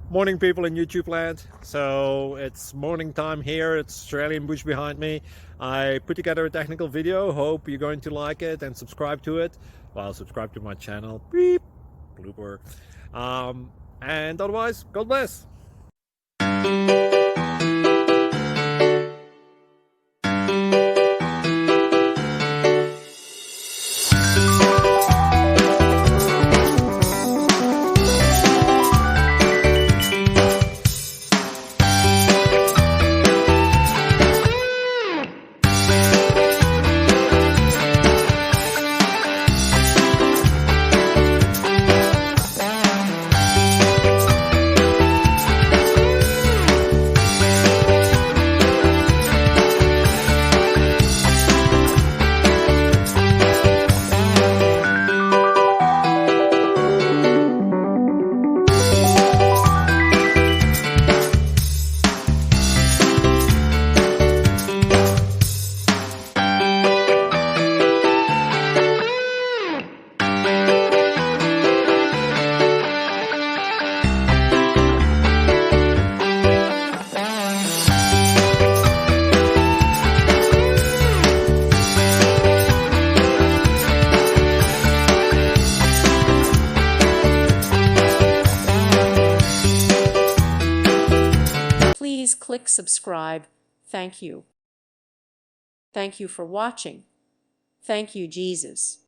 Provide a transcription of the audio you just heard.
Morning, people in YouTube land. So it's morning time here. It's Australian bush behind me. I put together a technical video. Hope you're going to like it and subscribe to it. Well, subscribe to my channel. Beep. Blooper. And otherwise, God bless. Please click subscribe. Thank you. Thank you for watching. Thank you, Jesus.